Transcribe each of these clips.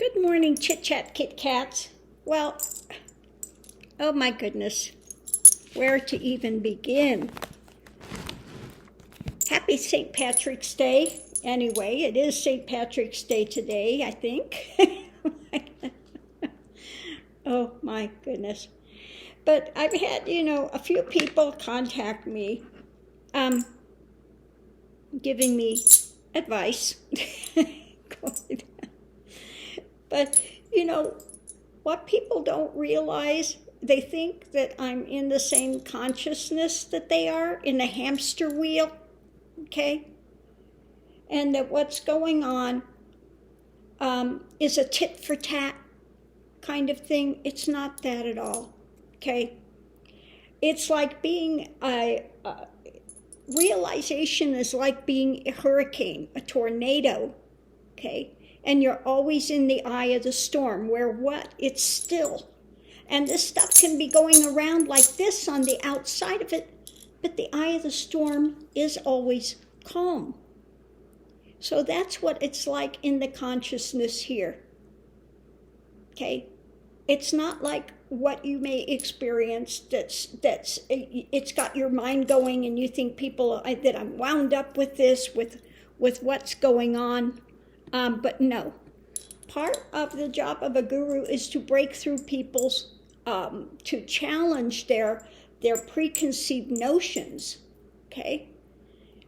Good morning, Chit Chat Kit Kats. Well, oh my goodness, where to even begin? Happy St. Patrick's Day. Anyway, it is St. Patrick's Day today, I think. Oh my goodness. But I've had, a few people contact me, giving me advice. But, what people don't realize, they think that I'm in the same consciousness that they are, in the hamster wheel, okay? And that what's going on is a tit for tat kind of thing. It's not that at all, okay? It's like being realization is like being a hurricane, a tornado, okay? And you're always in the eye of the storm, where what? It's still. And this stuff can be going around like this on the outside of it, but the eye of the storm is always calm. So that's what it's like in the consciousness here. Okay? It's not like what you may experience that's it's got your mind going and you think that I'm wound up with this, with what's going on. But no, part of the job of a guru is to break through people's, to challenge their preconceived notions, okay?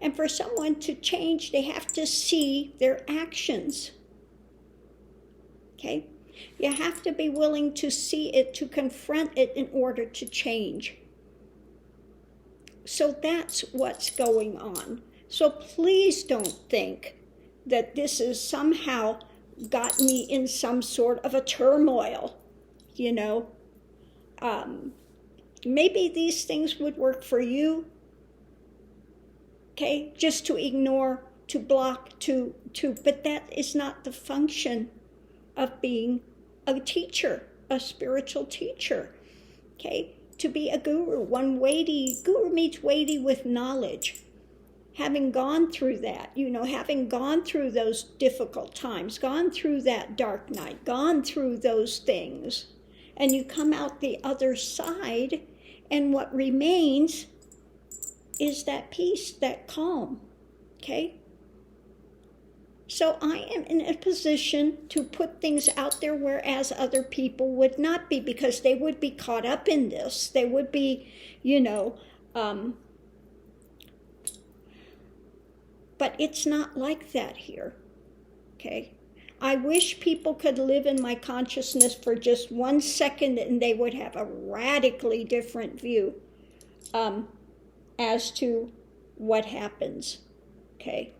And for someone to change, they have to see their actions, okay? You have to be willing to see it, to confront it in order to change. So that's what's going on. So please don't think that this has somehow got me in some sort of a turmoil, Maybe these things would work for you, okay? Just to ignore, to block, but that is not the function of being a teacher, a spiritual teacher, okay? To be a guru, guru meets weighty with knowledge. Having gone through that, having gone through those difficult times, gone through that dark night, gone through those things, and you come out the other side, and what remains is that peace, that calm, okay? So I am in a position to put things out there, whereas other people would not be, because they would be caught up in this. They would be, but it's not like that here, okay? I wish people could live in my consciousness for just 1 second and they would have a radically different view as to what happens, okay?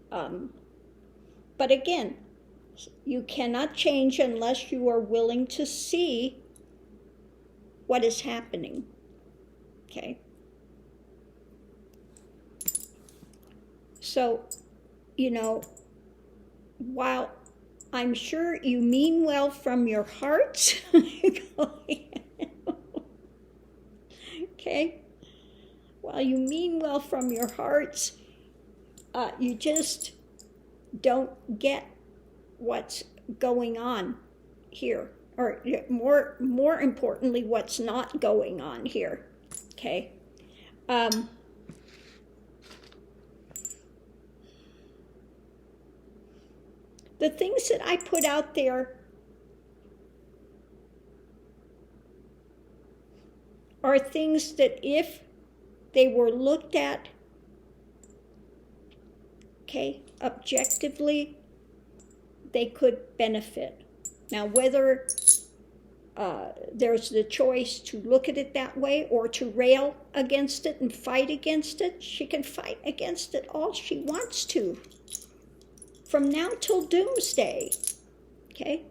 But again, you cannot change unless you are willing to see what is happening, okay? So, while I'm sure you mean well from your hearts, okay? While you mean well from your hearts, you just don't get what's going on here, or more importantly, what's not going on here, okay? The things that I put out there are things that if they were looked at, okay, objectively, they could benefit. Now, whether there's the choice to look at it that way or to rail against it and fight against it, she can fight against it all she wants to. From now till doomsday, okay?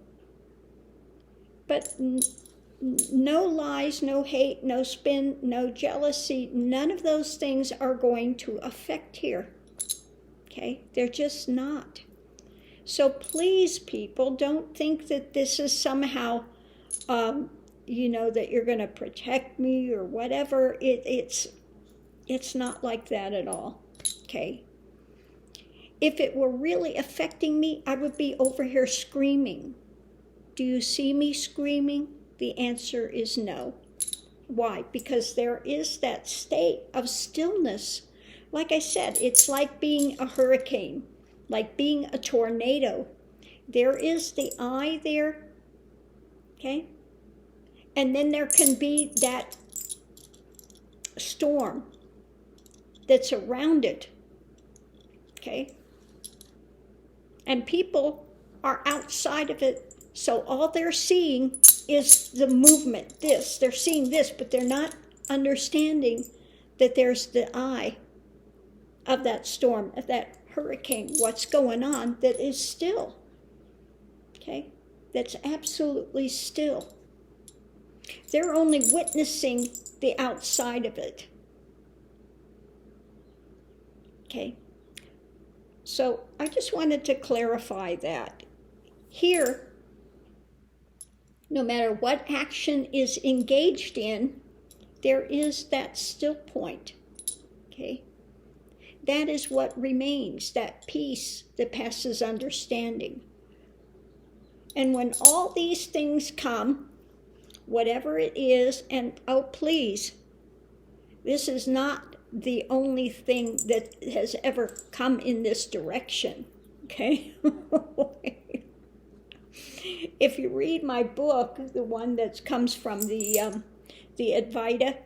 But no lies, no hate, no spin, no jealousy, none of those things are going to affect here, okay? They're just not. So please, people, don't think that this is somehow, that you're going to protect me or whatever. It's not like that at all, okay? if it were really affecting me, I would be over here screaming. Do you see me screaming? The answer is no. Why? Because there is that state of stillness. Like I said, it's like being a hurricane, like being a tornado. There is the I there, okay? And then there can be that storm that's around it, okay? And people are outside of it, so all they're seeing is the movement, this. They're seeing this, but they're not understanding that there's the I of that storm, of that hurricane, what's going on that is still, okay? That's absolutely still. They're only witnessing the outside of it, okay? So I just wanted to clarify that. Here, no matter what action is engaged in, there is that still point, okay? That is what remains, that peace that passes understanding. And when all these things come, whatever it is, and oh please, this is not the only thing that has ever come in this direction, okay? If you read my book, the one that comes from the Advaita,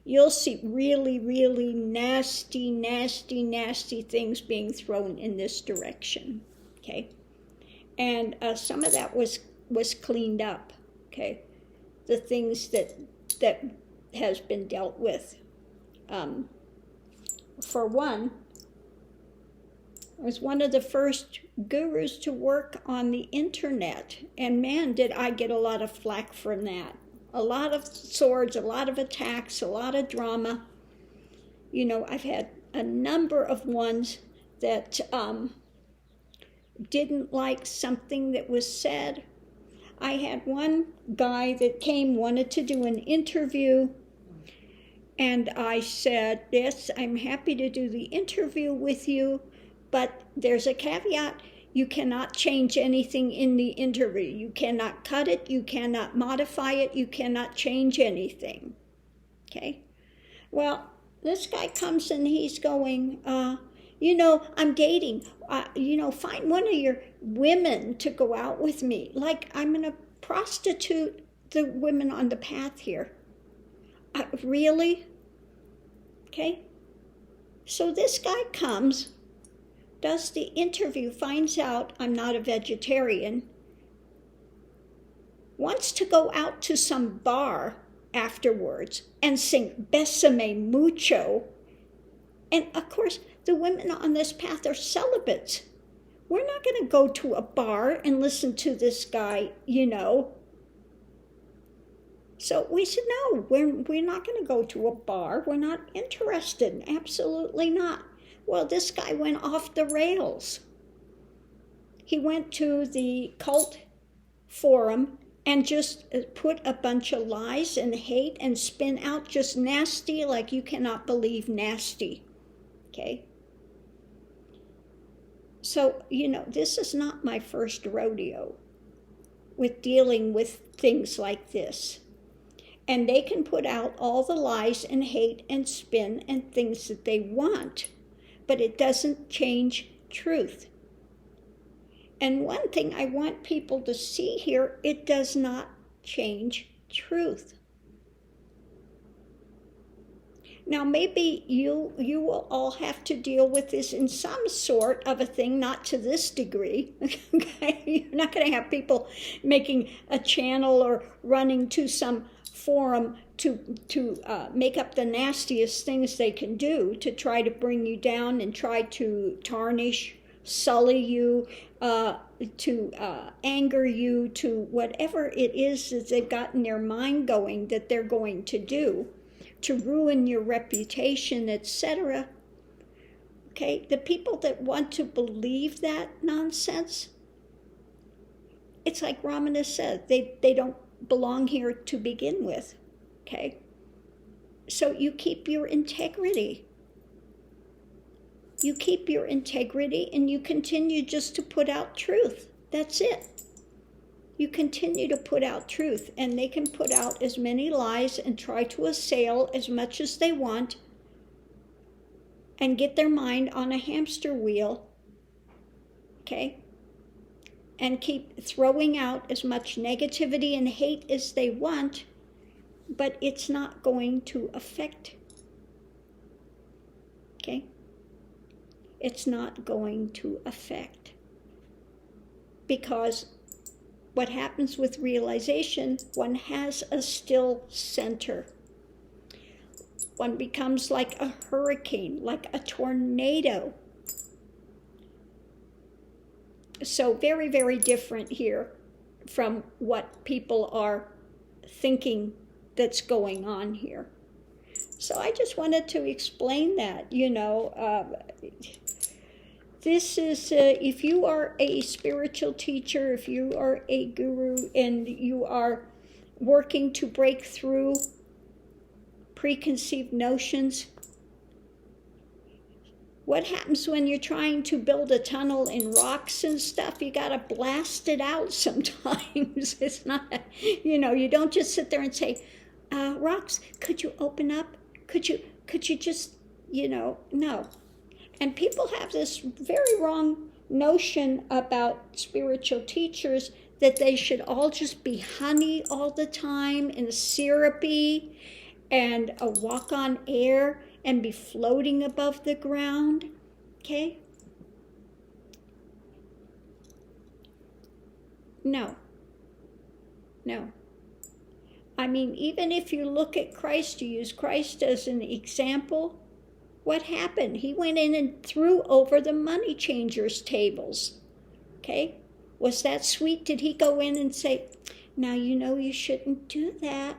you'll see really, really nasty, nasty, nasty things being thrown in this direction, okay? And some of that was cleaned up, okay? The things that has been dealt with. For one, I was one of the first gurus to work on the internet, and man, did I get a lot of flack from that. A lot of swords, a lot of attacks, a lot of drama. You know, I've had a number of ones that didn't like something that was said. I had one guy that came, wanted to do an interview, and I said, yes, I'm happy to do the interview with you, but there's a caveat. You cannot change anything in the interview. You cannot cut it. You cannot modify it. You cannot change anything. Okay? Well, this guy comes and he's going, you know, I'm dating. You know, find one of your women to go out with me. Like, I'm going to prostitute the women on the path here. Really? Okay? So this guy comes, does the interview, finds out I'm not a vegetarian, wants to go out to some bar afterwards and sing Besame Mucho. And of course, the women on this path are celibates. We're not going to go to a bar and listen to this guy, you know. So we said, no, we're not going to go to a bar. We're not interested. Absolutely not. Well, this guy went off the rails. He went to the cult forum and just put a bunch of lies and hate and spin out just nasty, like you cannot believe nasty. Okay? So, you know, this is not my first rodeo with dealing with things like this. And they can put out all the lies and hate and spin and things that they want, but it doesn't change truth. And one thing I want people to see here, it does not change truth. Now, maybe you will all have to deal with this in some sort of a thing, not to this degree. Okay? You're not going to have people making a channel or running to some forum to make up the nastiest things they can do to try to bring you down and try to tarnish, sully you, to anger you, to whatever it is that they've got in their mind going that they're going to do, to ruin your reputation, etc. Okay, the people that want to believe that nonsense, it's like Ramana said, they don't belong here to begin with. Okay, so you keep your integrity. You keep your integrity and you continue just to put out truth. That's it. You continue to put out truth, and they can put out as many lies and try to assail as much as they want and get their mind on a hamster wheel, okay? And keep throwing out as much negativity and hate as they want, but it's not going to affect, okay? It's not going to affect. Because what happens with realization, one has a still center. One becomes like a hurricane, like a tornado. So very, very different here from what people are thinking that's going on here. So I just wanted to explain that, this is, if you are a spiritual teacher, if you are a guru, and you are working to break through preconceived notions, what happens when you're trying to build a tunnel in rocks and stuff? You got to blast it out sometimes. It's not, you don't just sit there and say, rocks, could you open up? Could you just, no. And people have this very wrong notion about spiritual teachers, that they should all just be honey all the time and syrupy and walk on air and be floating above the ground, okay? No. I mean, even if you look at Christ, you use Christ as an example, what happened? He went in and threw over the money changers' tables, okay? Was that sweet? Did he go in and say, now you shouldn't do that?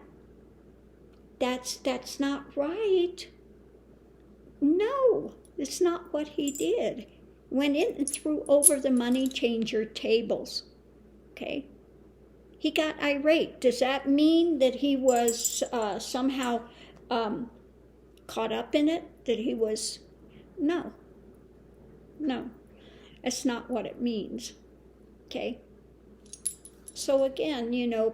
That's not right. No, it's not what he did. Went in and threw over the money changer tables, okay? He got irate. Does that mean that he was somehow caught up in it? That he was, no, that's not what it means, okay? So again,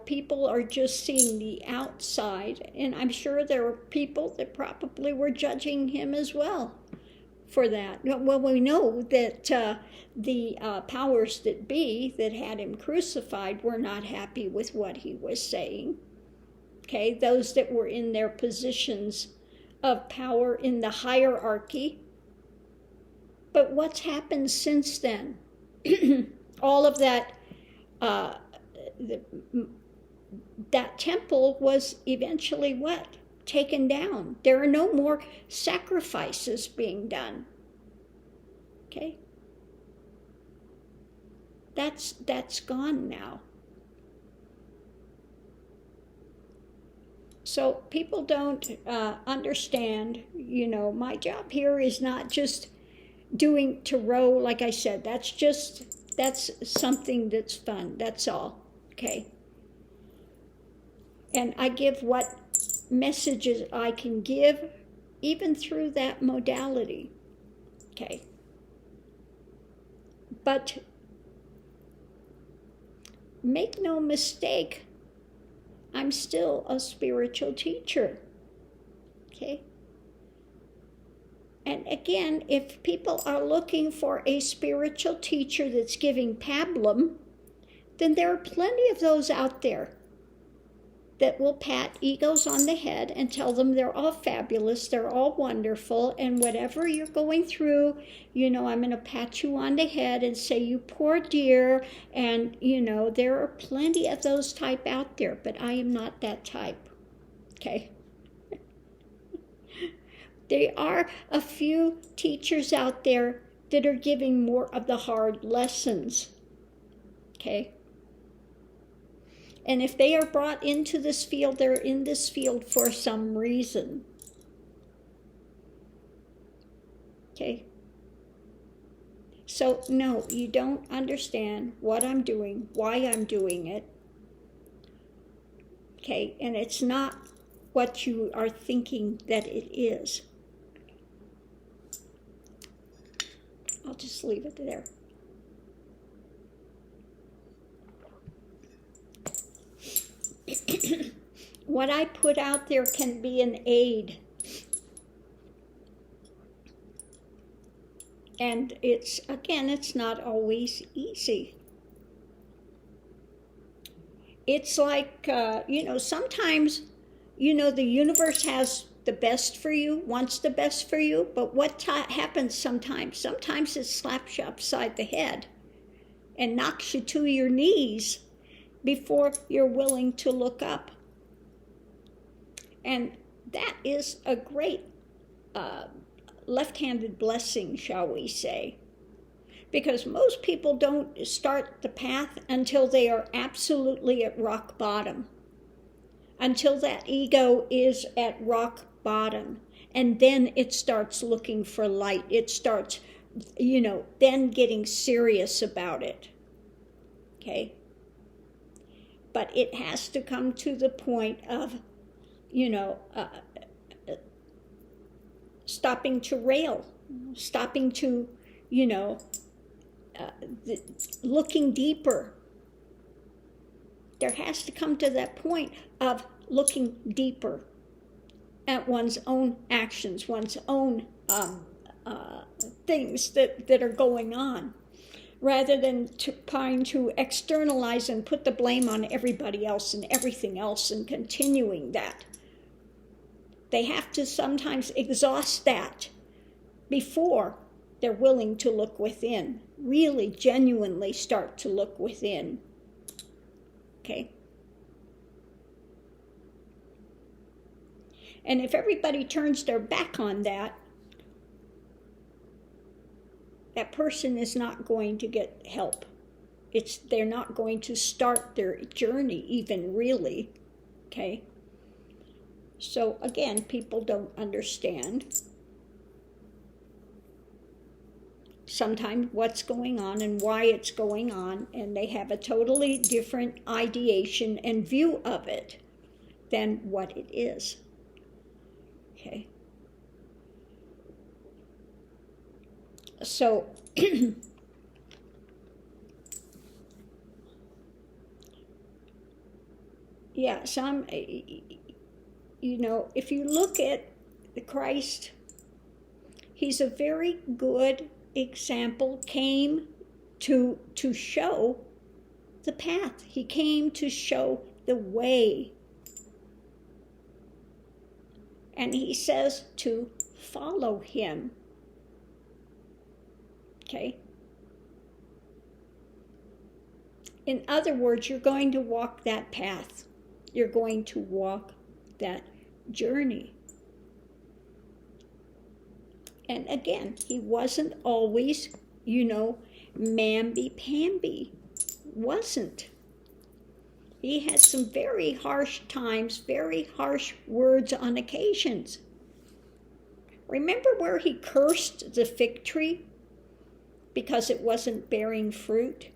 people are just seeing the outside, and I'm sure there were people that probably were judging him as well for that. Well, we know that the powers that be that had him crucified were not happy with what he was saying, okay? Those that were in their positions of power in the hierarchy. But what's happened since then? All of that, that temple was eventually what? Taken down. There are no more sacrifices being done. Okay? That's gone now. So people don't understand, my job here is not just doing tarot, like I said, that's something that's fun, that's all, okay? And I give what messages I can give, even through that modality, okay? But make no mistake, I'm still a spiritual teacher, okay? And again, if people are looking for a spiritual teacher that's giving pablum, then there are plenty of those out there that will pat egos on the head and tell them they're all fabulous, they're all wonderful, and whatever you're going through, I'm going to pat you on the head and say, you poor dear, and, there are plenty of those type out there, but I am not that type, okay? There are a few teachers out there that are giving more of the hard lessons, okay? And if they are brought into this field, they're in this field for some reason. Okay? So, no, you don't understand what I'm doing, why I'm doing it. Okay? And it's not what you are thinking that it is. I'll just leave it there. What I put out there can be an aid. And it's not always easy. It's like, sometimes, the universe has the best for you, wants the best for you, but what happens sometimes? Sometimes it slaps you upside the head and knocks you to your knees before you're willing to look up. And that is a great left-handed blessing, shall we say. Because most people don't start the path until they are absolutely at rock bottom. Until that ego is at rock bottom. And then it starts looking for light. It starts, then getting serious about it. Okay? But it has to come to the point of, stopping to rail, stopping to, looking deeper. There has to come to that point of looking deeper at one's own actions, one's own things that are going on, rather than trying to externalize and put the blame on everybody else and everything else and continuing that. They have to sometimes exhaust that before they're willing to look within, really genuinely start to look within. Okay? And if everybody turns their back on that, that person is not going to get help. They're not going to start their journey even really. Okay? So again, people don't understand sometimes what's going on and why it's going on, and they have a totally different ideation and view of it than what it is. Okay. So yeah, if you look at the Christ, he's a very good example, came to show the path. He came to show the way. And he says to follow him. Okay? In other words, you're going to walk that path. You're going to walk that journey. And again, he wasn't always, mamby-pamby. Wasn't. He had some very harsh times, very harsh words on occasions. Remember where he cursed the fig tree because it wasn't bearing fruit?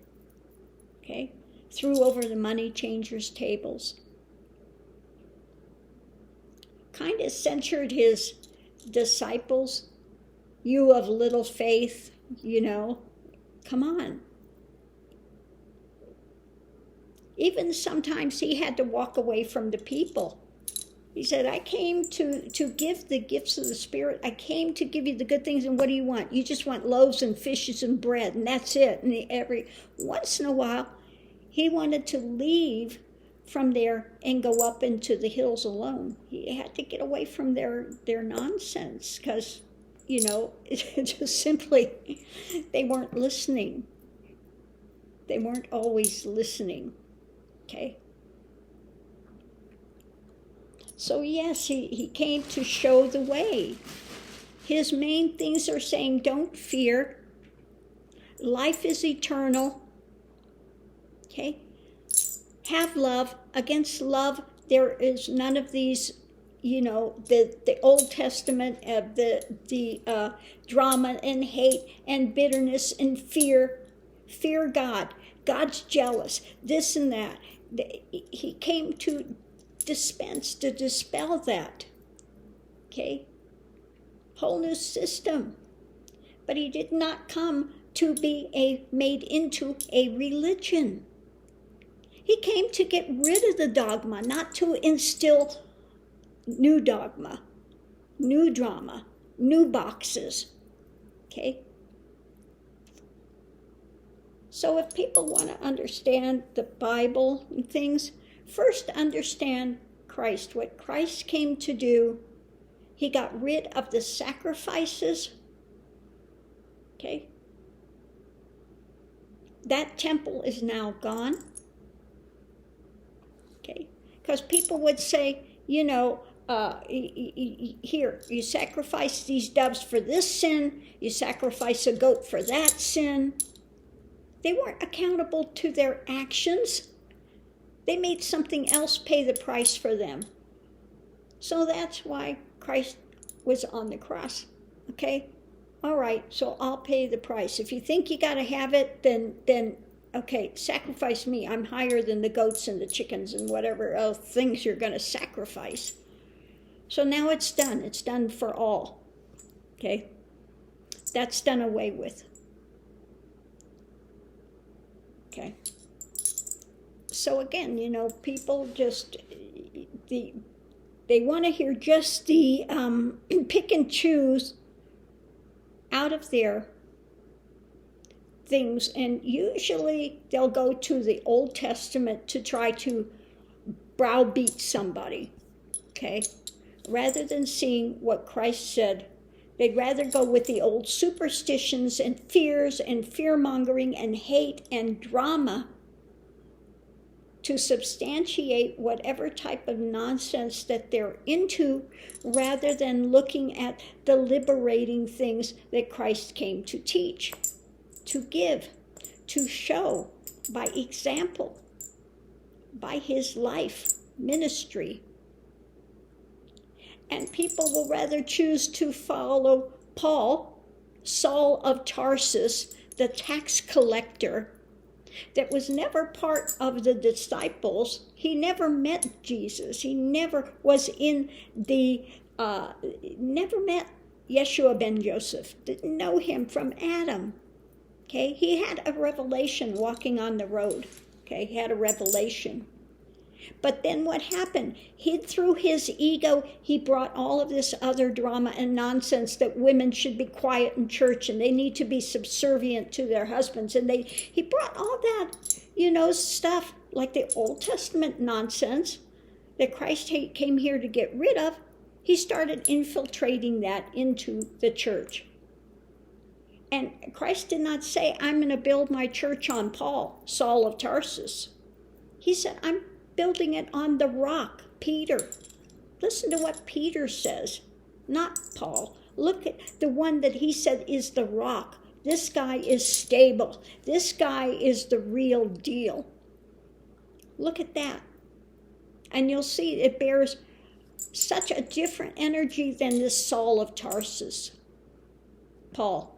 Okay? Threw over the money changers' tables. Kind of censured his disciples. You of little faith, come on. Even sometimes he had to walk away from the people. He said, I came to give the gifts of the Spirit. I came to give you the good things, and what do you want? You just want loaves and fishes and bread, and that's it. And every once in a while, he wanted to leave from there and go up into the hills alone. He had to get away from their nonsense because, it just simply, they weren't listening. They weren't always listening. Okay? So yes, he came to show the way. His main things are saying, don't fear. Life is eternal. Okay? Have love. Against love, there is none of these, the Old Testament, the drama and hate and bitterness and fear. Fear God. God's jealous. This and that. He came to dispel that. Okay? Whole new system. But he did not come to be made into a religion. He came to get rid of the dogma, not to instill new dogma, new drama, new boxes. Okay? So if people want to understand the Bible and things, first understand Christ, what Christ came to do. He got rid of the sacrifices. Okay? That temple is now gone. Okay? Because people would say, here, you sacrifice these doves for this sin, you sacrifice a goat for that sin. They weren't accountable to their actions. They made something else pay the price for them. So that's why Christ was on the cross. Okay? All right, so I'll pay the price. If you think you got to have it, then okay, sacrifice me. I'm higher than the goats and the chickens and whatever else things you're going to sacrifice. So now it's done. It's done for all. Okay? That's done away with. Okay? So again, people just, they want to hear just the pick and choose out of their things, and usually they'll go to the Old Testament to try to browbeat somebody, okay? Rather than seeing what Christ said, they'd rather go with the old superstitions and fears and fear-mongering and hate and drama to substantiate whatever type of nonsense that they're into, rather than looking at the liberating things that Christ came to teach, to give, to show by example, by his life, ministry. And people will rather choose to follow Paul, Saul of Tarsus, the tax collector, that was never part of the disciples. He never met Jesus. He never was never met Yeshua ben Joseph. Didn't know him from Adam. Okay, he had a revelation walking on the road. Okay, he had a revelation. But then what happened? Through his ego, he brought all of this other drama and nonsense that women should be quiet in church and they need to be subservient to their husbands. And he brought all that, stuff like the Old Testament nonsense that Christ came here to get rid of. He started infiltrating that into the church. And Christ did not say, I'm going to build my church on Paul, Saul of Tarsus. He said, I'm building it on the rock, Peter. Listen to what Peter says, not Paul. Look at the one that he said is the rock. This guy is stable. This guy is the real deal. Look at that. And you'll see it bears such a different energy than this Saul of Tarsus. Paul.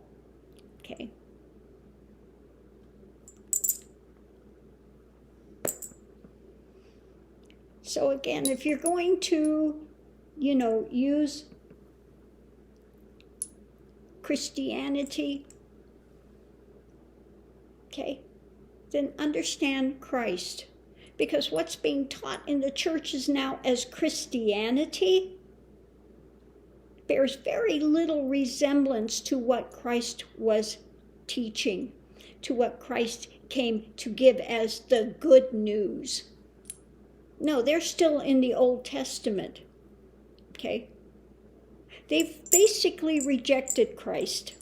Okay. So again, if you're going to, use Christianity, okay, then understand Christ. Because what's being taught in the churches now as Christianity bears very little resemblance to what Christ was teaching, to what Christ came to give as the good news. No, they're still in the Old Testament, okay? They've basically rejected Christ.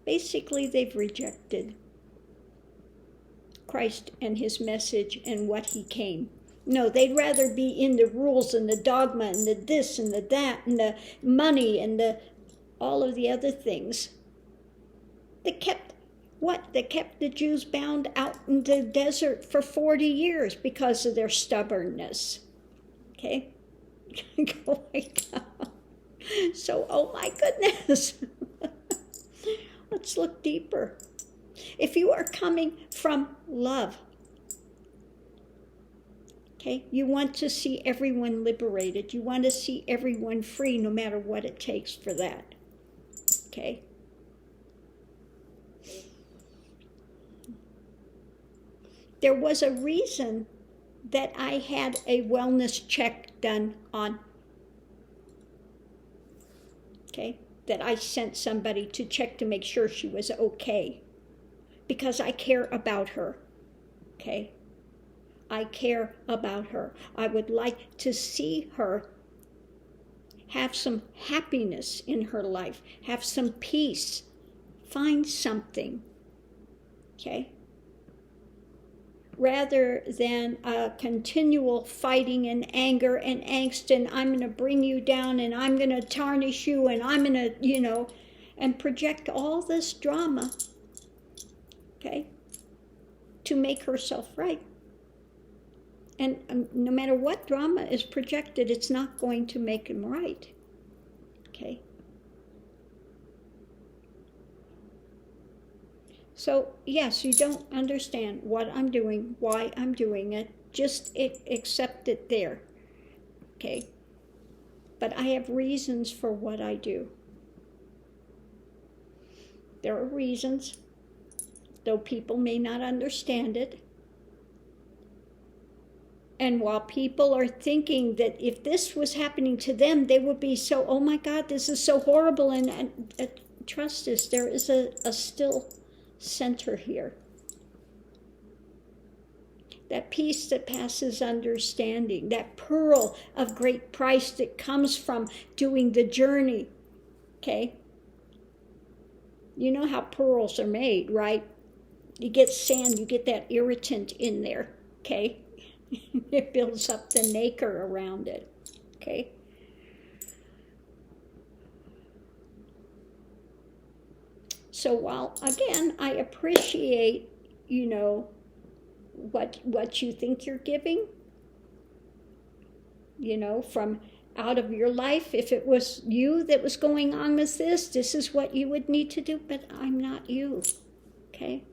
Basically, they've rejected Christ and his message and what he came. No, they'd rather be in the rules and the dogma and the this and the that and the money and all of the other things that kept That kept the Jews bound out in the desert for 40 years because of their stubbornness. Okay? Oh my God. So, oh my goodness. Let's look deeper. If you are coming from love, okay, you want to see everyone liberated. You want to see everyone free, no matter what it takes for that. Okay? There was a reason that I had a wellness check done on, okay? That I sent somebody to check to make sure she was okay. Because I care about her, okay? I care about her. I would like to see her have some happiness in her life, have some peace, find something, okay? Rather than a continual fighting and anger and angst, and I'm going to bring you down, and I'm going to tarnish you, and I'm going to, and project all this drama, okay, to make herself right. And no matter what drama is projected, it's not going to make him right, okay? So, yes, you don't understand what I'm doing, why I'm doing it, just accept it there, okay? But I have reasons for what I do. There are reasons, though people may not understand it. And while people are thinking that if this was happening to them, they would be so, oh my God, this is so horrible. And trust us, there is a still center here. That peace that passes understanding, that pearl of great price that comes from doing the journey, okay? You know how pearls are made, right? You get sand, you get that irritant in there, okay? It builds up the nacre around it, okay? So while, again, I appreciate, what you think you're giving, from out of your life, if it was you that was going on with this is what you would need to do, but I'm not you, okay?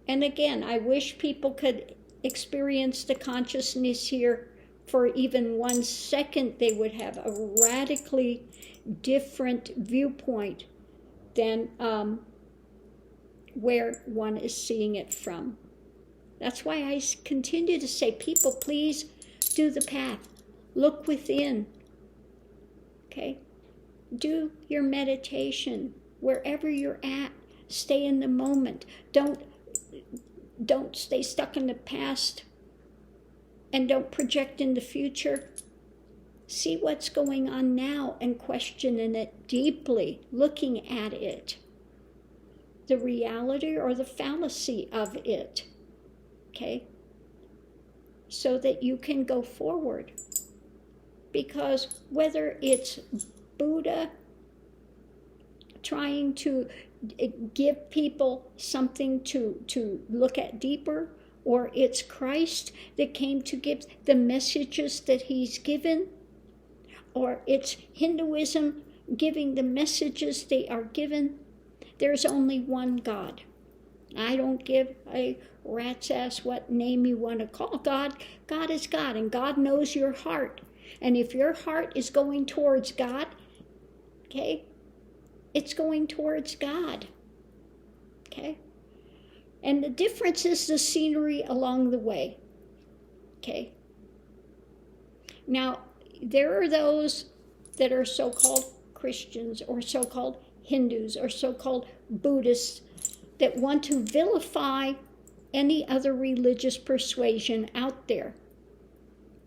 And again, I wish people could experience the consciousness here for even 1 second. They would have a radically different viewpoint than where one is seeing it from. That's why I continue to say, people, please do the path. Look within. Okay? Do your meditation wherever you're at. Stay in the moment. Don't stay stuck in the past, and don't project in the future. See what's going on now and questioning it deeply, looking at it, the reality or the fallacy of it, okay? So that you can go forward. Because whether it's Buddha trying to give people something to look at deeper, or it's Christ that came to give the messages that he's given, or it's Hinduism giving the messages they are given, there's only one God. I don't give a rat's ass what name you want to call God. God is God, and God knows your heart. And if your heart is going towards God, okay, it's going towards God, okay? And the difference is the scenery along the way, okay? Now, there are those that are so-called Christians or so-called Hindus or so-called Buddhists that want to vilify any other religious persuasion out there.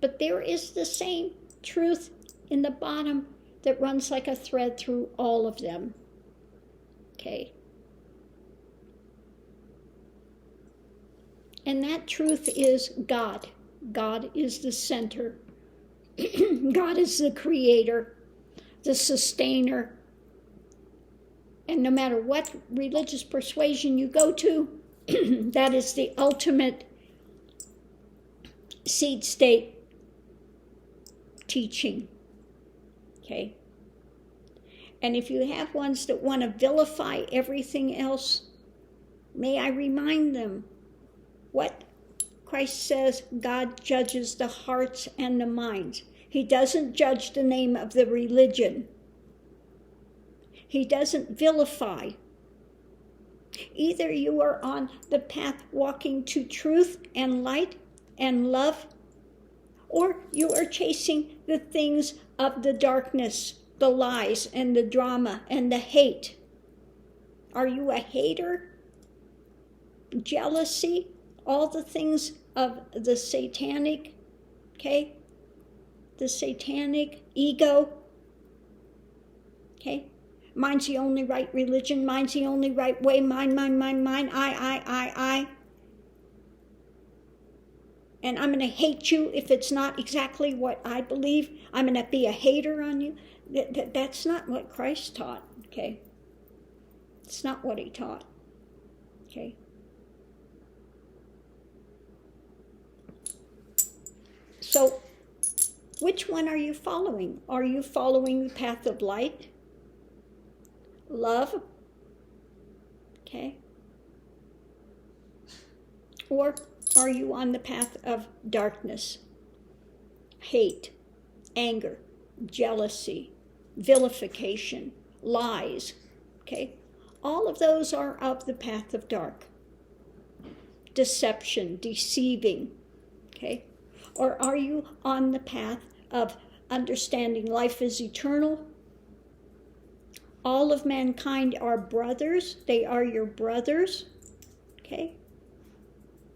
But there is the same truth in the bottom that runs like a thread through all of them. Okay. And that truth is God. God is the center. God is the creator, the sustainer. And no matter what religious persuasion you go to, that is the ultimate seed state teaching. Okay? And if you have ones that want to vilify everything else, may I remind them what Christ says: God judges the hearts and the minds. He doesn't judge the name of the religion. He doesn't vilify. Either you are on the path walking to truth and light and love, or you are chasing the things of the darkness, the lies and the drama and the hate. Are you a hater? Jealousy? All the things of the satanic, okay? The satanic ego, okay? Mine's the only right religion. Mine's the only right way. Mine, I. And I'm going to hate you if it's not exactly what I believe. I'm going to be a hater on you. That's not what Christ taught, okay? It's not what he taught, okay? So, which one are you following? Are you following the path of light? Love? Okay? Or are you on the path of darkness? Hate, anger, jealousy, vilification, lies, okay? All of those are of the path of dark. Deception, deceiving, okay? Or are you on the path of understanding life is eternal? All of mankind are brothers. They are your brothers, okay?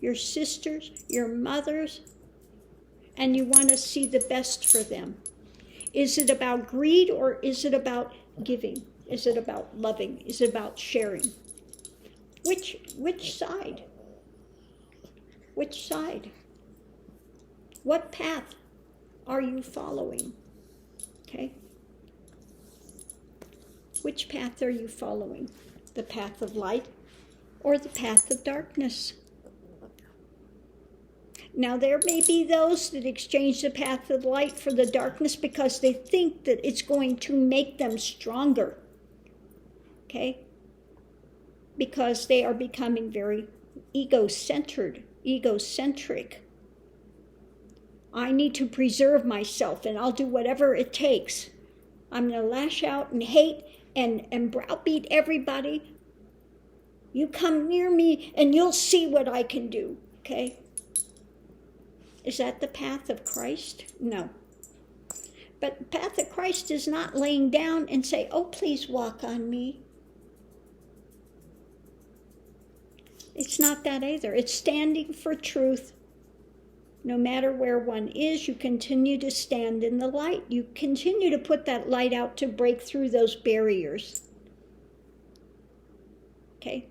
Your sisters, your mothers, and you want to see the best for them. Is it about greed or is it about giving? Is it about loving? Is it about sharing? Which side? Which side? What path are you following? Okay? Which path are you following? The path of light or the path of darkness? Now, there may be those that exchange the path of light for the darkness because they think that it's going to make them stronger. Okay? Because they are becoming very egocentric. I need to preserve myself, and I'll do whatever it takes. I'm going to lash out and hate and browbeat everybody. You come near me, and you'll see what I can do. Okay? Is that the path of Christ? No. But the path of Christ is not laying down and say, oh, please walk on me. It's not that either. It's standing for truth. No matter where one is, you continue to stand in the light. You continue to put that light out to break through those barriers. Okay?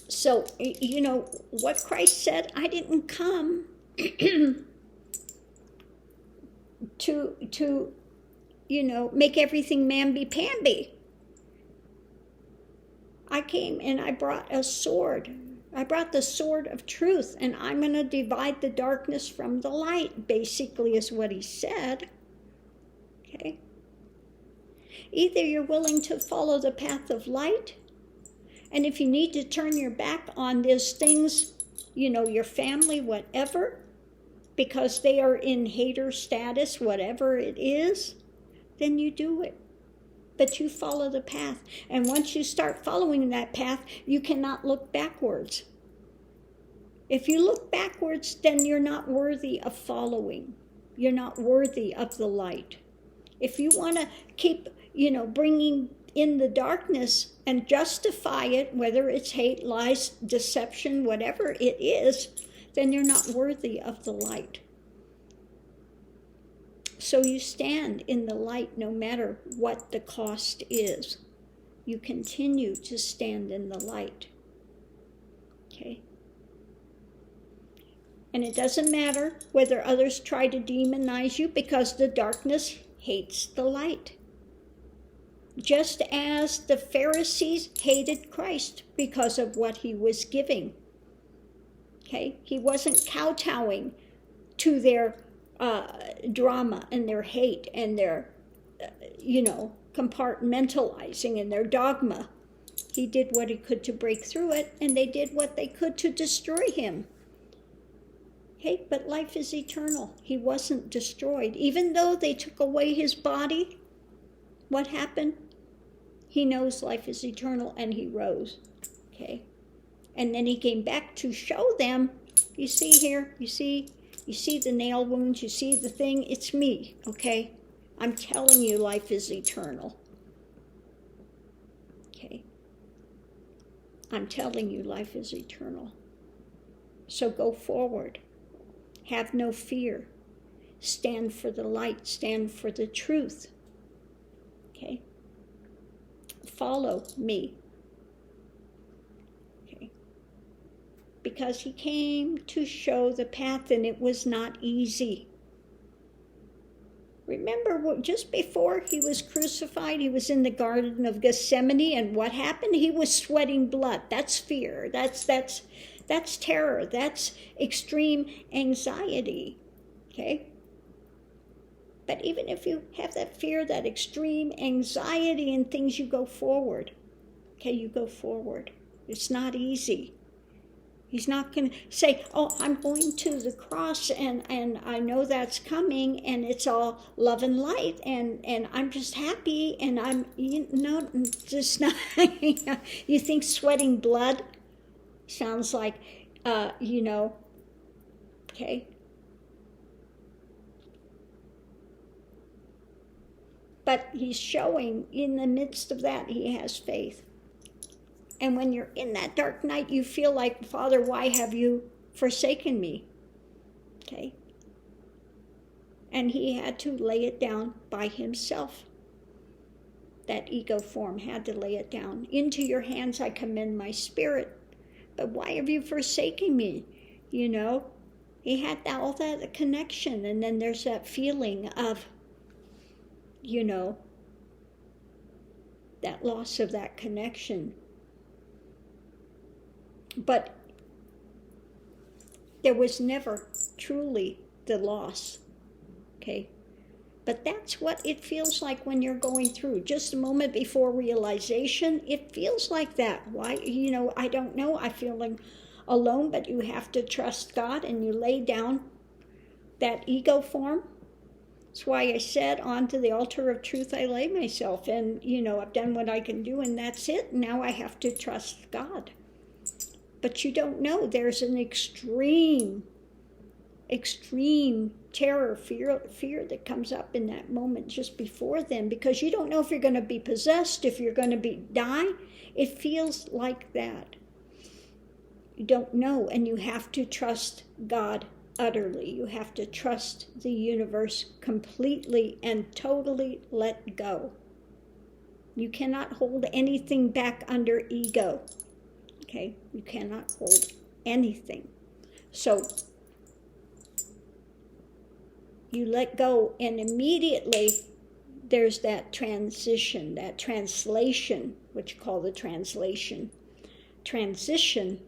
So, you know, what Christ said, I didn't come to, you know, make everything mamby-pamby. I came and I brought a sword. I brought the sword of truth, and I'm going to divide the darkness from the light, basically is what he said. Okay? Either you're willing to follow the path of light, and if you need to turn your back on these things, you know, your family, whatever, because they are in hater status, whatever it is, then you do it. But you follow the path. And once you start following that path, you cannot look backwards. If you look backwards, then you're not worthy of following. You're not worthy of the light. If you want to keep, you know, bringing in the darkness and justify it, whether it's hate, lies, deception, whatever it is, then you're not worthy of the light. So you stand in the light no matter what the cost is. You continue to stand in the light. Okay? And it doesn't matter whether others try to demonize you, because the darkness hates the light. Just as the Pharisees hated Christ because of what he was giving. Okay? He wasn't kowtowing to their drama and their hate and their, compartmentalizing and their dogma. He did what he could to break through it, and they did what they could to destroy him. Okay, but life is eternal. He wasn't destroyed. Even though they took away his body, what happened? He knows life is eternal and he rose. Okay. And then he came back to show them, you see here, you see the nail wounds, you see the thing, it's me, okay? I'm telling you life is eternal. Okay. I'm telling you life is eternal. So go forward. Have no fear. Stand for the light. Stand for the truth. Okay? Follow me. Okay? Because he came to show the path, and it was not easy. Remember, just before he was crucified, he was in the Garden of Gethsemane, and what happened? He was sweating blood. That's fear. That's terror. That's extreme anxiety. Okay? But even if you have that fear, that extreme anxiety and things, you go forward. Okay, you go forward. It's not easy. He's not going to say, oh, I'm going to the cross and I know that's coming and it's all love and light and I'm just happy and I'm, just not. You think sweating blood sounds like, okay. But he's showing in the midst of that he has faith. And when you're in that dark night, you feel like, Father, why have you forsaken me? Okay? And he had to lay it down by himself. That ego form had to lay it down. Into your hands I commend my spirit. But why have you forsaken me? He had all that connection. And then there's that feeling of, that loss of that connection. But there was never truly the loss, okay? But that's what it feels like when you're going through. Just a moment before realization, it feels like that. Why? I don't know. I'm feeling alone, but you have to trust God and you lay down that ego form. That's why I said, onto the altar of truth I lay myself. And, I've done what I can do and that's it. Now I have to trust God. But you don't know. There's an extreme terror, fear that comes up in that moment just before then, because you don't know if you're going to be possessed, if you're going to die. It feels like that. You don't know, and you have to trust God utterly. You have to trust the universe completely and totally let go. You cannot hold anything back under ego. Okay, you cannot hold anything. So you let go, and immediately there's that transition, that translation, what you call the translation. Transition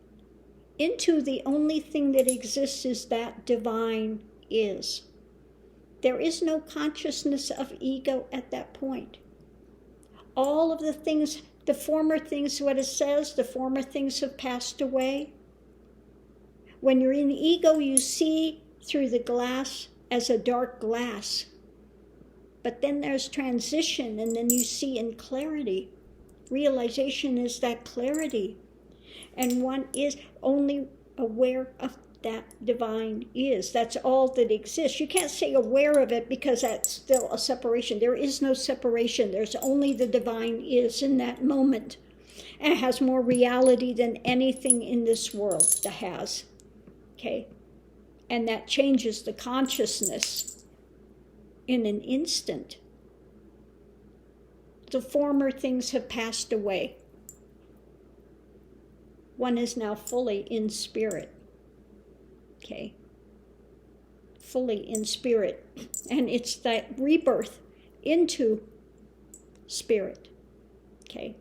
into the only thing that exists is that divine is. There is no consciousness of ego at that point. All of the things, the former things, what it says, the former things have passed away. When you're in ego, you see through the glass as a dark glass. But then there's transition, and then you see in clarity. Realization is that clarity. And one is only aware of that divine is. That's all that exists. You can't say aware of it because that's still a separation. There is no separation. There's only the divine is in that moment. And it has more reality than anything in this world that has. Okay? And that changes the consciousness in an instant. The former things have passed away. One is now fully in spirit. Okay? Fully in spirit. And it's that rebirth into spirit. Okay?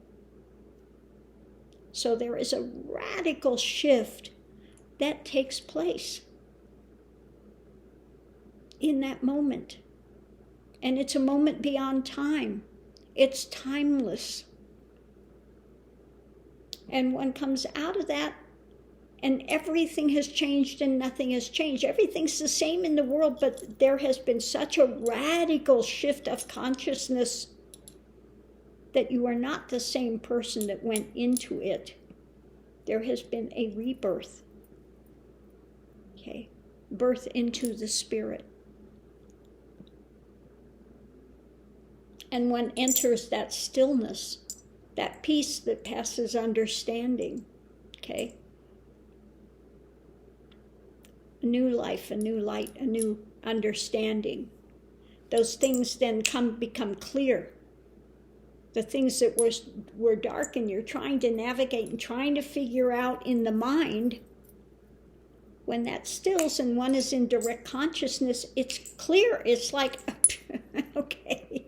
So there is a radical shift that takes place in that moment. And it's a moment beyond time. It's timeless. And one comes out of that And everything has changed and nothing has changed. Everything's the same in the world, but there has been such a radical shift of consciousness that you are not the same person that went into it. There has been a rebirth. Okay, birth into the spirit. And one enters that stillness, that peace that passes understanding. Okay? A new life, a new light, a new understanding. Those things then become clear. The things that were dark and you're trying to navigate and trying to figure out in the mind, when that stills and one is in direct consciousness, it's clear. It's like, okay.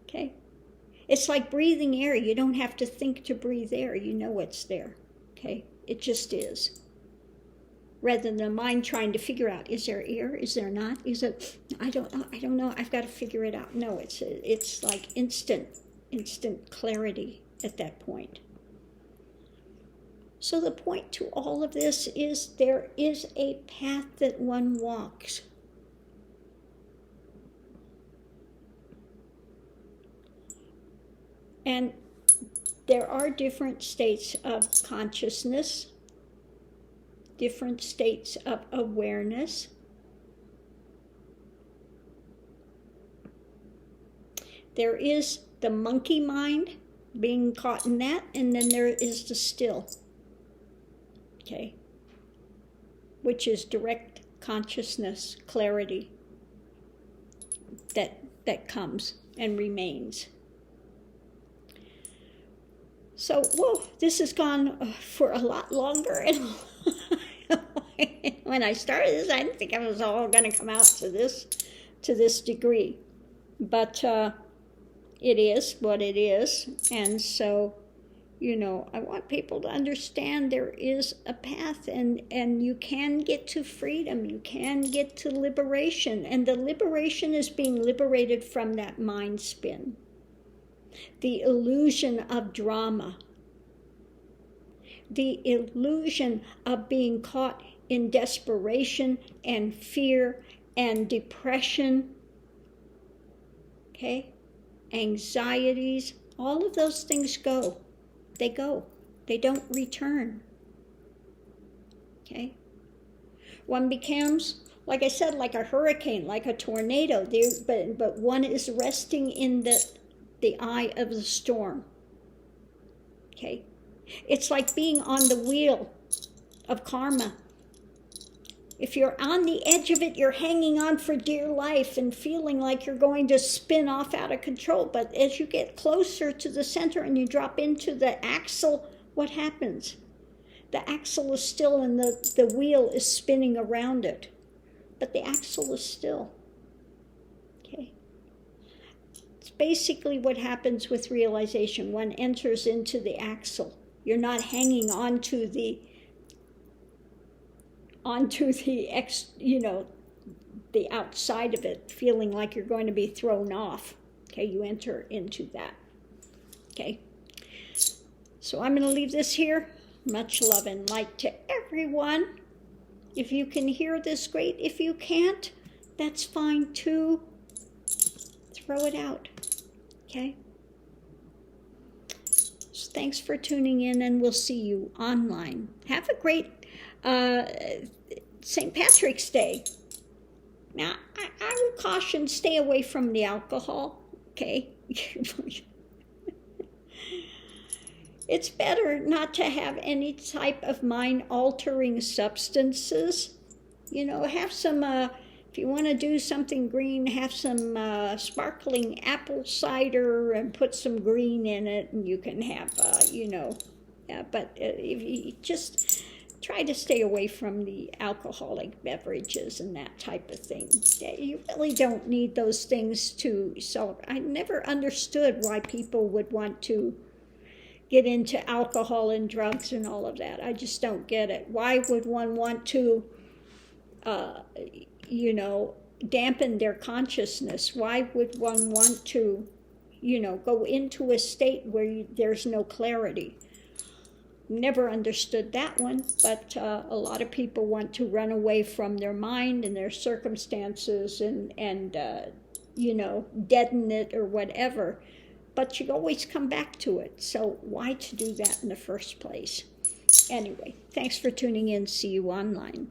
Okay. It's like breathing air. You don't have to think to breathe air. You know it's there. Okay. It just is. Rather than the mind trying to figure out, is there air? Is there not? Is it, I don't know. I've got to figure it out. No, it's like instant clarity at that point. So the point to all of this is there is a path that one walks. And there are different states of consciousness, different states of awareness. There is the monkey mind, being caught in that, and then there is the still, okay, which is direct consciousness, clarity that comes and remains. So, whoa, this has gone for a lot longer. And when I started this, I didn't think I was all going to come out to this degree. But it is what it is. And so, I want people to understand there is a path, and you can get to freedom. You can get to liberation. And the liberation is being liberated from that mind spin. The illusion of drama, the illusion of being caught in desperation and fear and depression, okay, anxieties, all of those things go. They go. They don't return, okay? One becomes, like I said, like a hurricane, like a tornado, but one is resting in the eye of the storm. Okay? It's like being on the wheel of karma. If you're on the edge of it, you're hanging on for dear life and feeling like you're going to spin off out of control. But as you get closer to the center and you drop into the axle, what happens? The axle is still and the wheel is spinning around it. But the axle is still. Okay? Basically what happens with realization. One enters into the axle. You're not hanging onto the the outside of it, feeling like you're going to be thrown off. Okay, you enter into that. Okay, so I'm going to leave this here. Much love and light to everyone. If you can hear this, great. If you can't, that's fine too. Throw it out. Okay? So thanks for tuning in, and we'll see you online. Have a great St. Patrick's Day. Now, I would caution, stay away from the alcohol, okay? It's better not to have any type of mind-altering substances. Have some, if you want to do something green, have some sparkling apple cider and put some green in it, and you can have, but if you just try to stay away from the alcoholic beverages and that type of thing. You really don't need those things to celebrate. I never understood why people would want to get into alcohol and drugs and all of that. I just don't get it. Why would one want to, dampen their consciousness? Why would one want to, go into a state where there's no clarity? Never understood that one, but a lot of people want to run away from their mind and their circumstances and you know, deaden it or whatever. But you always come back to it. So why to do that in the first place? Anyway, thanks for tuning in. See you online.